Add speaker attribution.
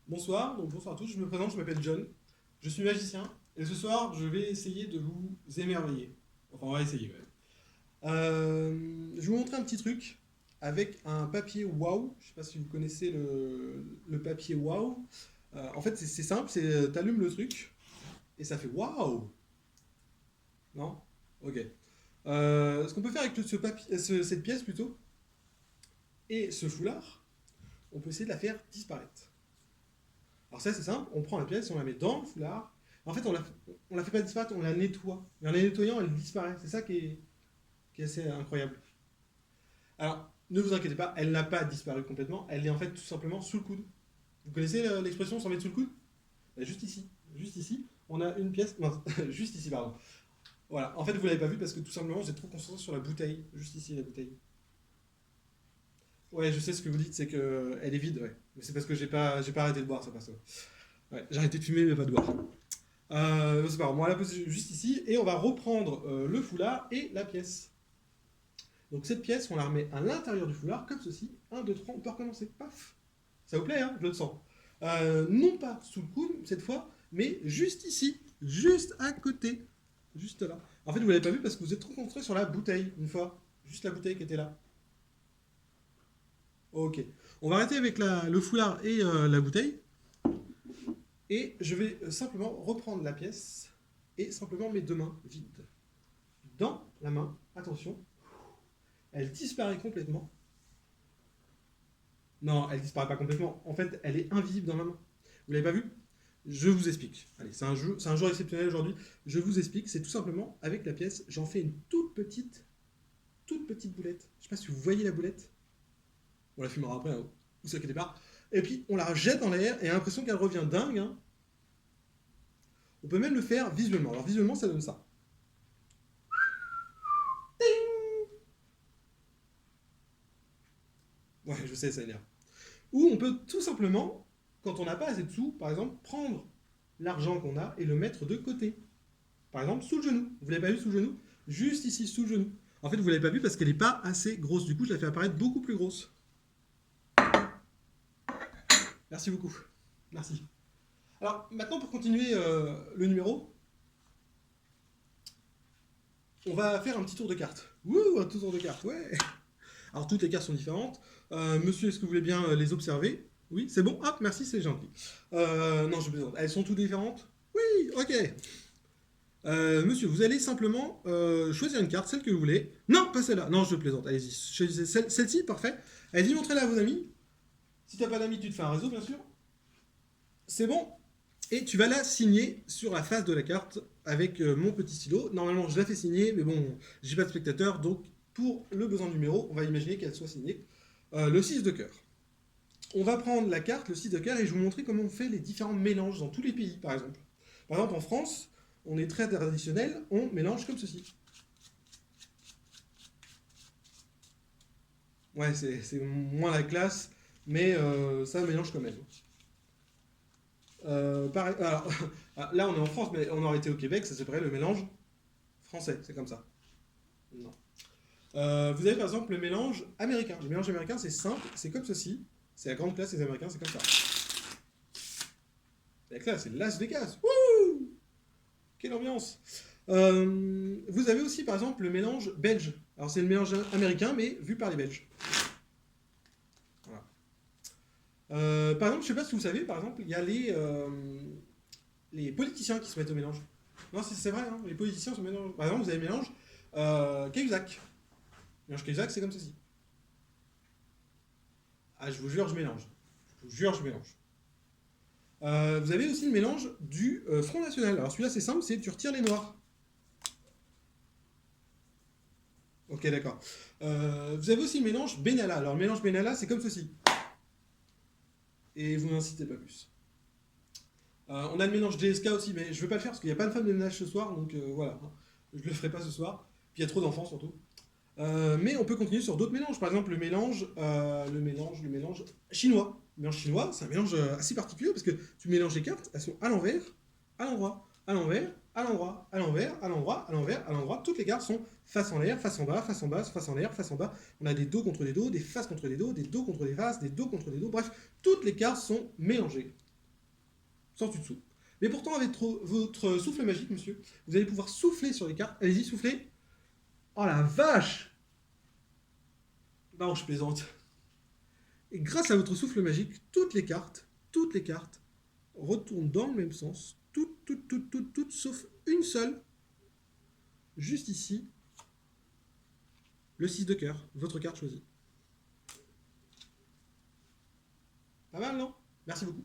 Speaker 1: Bonsoir, donc bonsoir à tous, je me présente, je m'appelle John, je suis magicien, et ce soir je vais essayer de vous émerveiller. Enfin, on va essayer, ouais. Je vais vous montrer un petit truc avec un papier Wow. Je sais pas si vous connaissez le papier Wow. En fait, c'est simple, c'est t'allumes le truc et ça fait Wow. Non? Ok. Ce qu'on peut faire avec cette pièce plutôt et ce foulard, on peut essayer de la faire disparaître. Alors ça c'est simple, on prend la pièce, on la met dans le foulard. En fait, on la fait pas disparaître, on la nettoie. Et en la nettoyant, elle disparaît. C'est ça qui est assez incroyable. Alors, ne vous inquiétez pas, elle n'a pas disparu complètement. Elle est en fait tout simplement sous le coude. Vous connaissez l'expression s'en mettre sous le coude? Juste ici. Juste ici, on a une pièce. Non, juste ici, pardon. Voilà. En fait, vous l'avez pas vu parce que tout simplement, j'ai trop concentré sur la bouteille. Juste ici, la bouteille. Ouais, je sais ce que vous dites, c'est que elle est vide, ouais. Mais c'est parce que j'ai pas arrêté de boire, ça passe. Ouais, j'ai arrêté de fumer, mais pas de boire. C'est pas grave, on va la poser juste ici et on va reprendre le foulard et la pièce. Donc cette pièce, on la remet à l'intérieur du foulard, comme ceci. 1, 2, 3, on peut recommencer. Paf. Ça vous plaît, hein? Je le sens. Non pas sous le coude, cette fois, mais juste ici. Juste à côté. Juste là. En fait, vous l'avez pas vu parce que vous êtes trop concentré sur la bouteille, une fois. Juste la bouteille qui était là. Ok. On va arrêter avec le foulard et la bouteille. Et je vais simplement reprendre la pièce et simplement mes deux mains vides. Dans la main, attention, elle disparaît complètement. Non, elle disparaît pas complètement. En fait, elle est invisible dans ma main. Vous l'avez pas vu? Je vous explique. Allez, c'est un jour exceptionnel aujourd'hui. Je vous explique. C'est tout simplement avec la pièce, j'en fais une toute petite boulette. Je sais pas si vous voyez la boulette. On la fumera après, hein. Vous inquiétez pas. Et puis on la jette dans l'air et a l'impression qu'elle revient dingue, hein. On peut même le faire visuellement. Alors visuellement, ça donne ça. Ouais, je sais, ça énerve. Ou on peut tout simplement, quand on n'a pas assez de sous, par exemple, prendre l'argent qu'on a et le mettre de côté. Par exemple, sous le genou. Vous l'avez pas vu sous le genou? Juste ici, sous le genou. En fait, vous l'avez pas vu parce qu'elle n'est pas assez grosse. Du coup, je la fais apparaître beaucoup plus grosse. Merci beaucoup. Merci. Alors, maintenant, pour continuer le numéro, on va faire un petit tour de cartes. Wouh, un tour de cartes, ouais. Alors, toutes les cartes sont différentes. Monsieur, est-ce que vous voulez bien les observer? Oui, c'est bon. Hop, merci, c'est gentil. Non, je plaisante. Elles sont toutes différentes? Oui, ok. Monsieur, vous allez simplement choisir une carte, celle que vous voulez. Non, pas celle-là. Non, je plaisante. Allez-y. Choisissez celle-ci, parfait. Allez-y, montrez-la à vos amis. Si t'as pas d'amis, tu te fais un réseau, bien sûr. C'est bon. Et tu vas la signer sur la face de la carte avec mon petit stylo. Normalement, je la fais signer, mais bon, j'ai pas de spectateur, donc pour le besoin du numéro, on va imaginer qu'elle soit signée. Le 6 de cœur. On va prendre la carte, le 6 de cœur, et je vais vous montrer comment on fait les différents mélanges dans tous les pays, par exemple. Par exemple, en France, on est très traditionnel, on mélange comme ceci. Ouais, c'est moins la classe, mais ça mélange quand même. Alors, là, on est en France, mais on aurait été au Québec, ça s'appellerait le mélange français, c'est comme ça. Non. Vous avez par exemple le mélange américain. Le mélange américain, c'est simple, c'est comme ceci. C'est la grande classe des Américains, c'est comme ça. La classe, c'est Las Vegas. Wouh! Quelle ambiance! Vous avez aussi par exemple le mélange belge. Alors c'est le mélange américain, mais vu par les Belges. Voilà. Par exemple, je ne sais pas si vous savez, par exemple, il y a les politiciens qui se mettent au mélange. Non, c'est vrai, hein, les politiciens se mélangent. Par exemple, vous avez le mélange Cahuzac. Le mélange Cahuzac, c'est comme ceci. Ah, je vous jure, je mélange. Je vous jure, je mélange. Vous avez aussi le mélange du Front National. Alors celui-là, c'est simple, c'est tu retires les noirs. Ok, d'accord. Vous avez aussi le mélange Benalla. Alors le mélange Benalla, c'est comme ceci. Et vous n'incitez pas plus. On a le mélange GSK aussi, mais je ne veux pas le faire parce qu'il n'y a pas de femme de ménage ce soir, donc voilà. Je ne le ferai pas ce soir. Puis il y a trop d'enfants surtout. Mais on peut continuer sur d'autres mélanges. Par exemple, le mélange chinois. Le mélange chinois, c'est un mélange assez particulier parce que tu mélanges les cartes, elles sont à l'envers, à l'endroit, à l'envers, à l'endroit, à l'envers, à l'endroit, à l'envers, à l'endroit. Toutes les cartes sont face en l'air, face en bas, face en bas, face en l'air, face en bas. On a des dos contre des dos, des faces contre des dos contre des faces, des dos contre des dos. Bref, toutes les cartes sont mélangées. sans tu dessous. Mais pourtant, avec votre souffle magique, monsieur, vous allez pouvoir souffler sur les cartes. Allez-y, soufflez. Oh la vache! Non, je plaisante. Et grâce à votre souffle magique, toutes les cartes retournent dans le même sens. Toutes, sauf une seule. Juste ici. Le 6 de cœur, votre carte choisie. Pas mal, non? Merci beaucoup.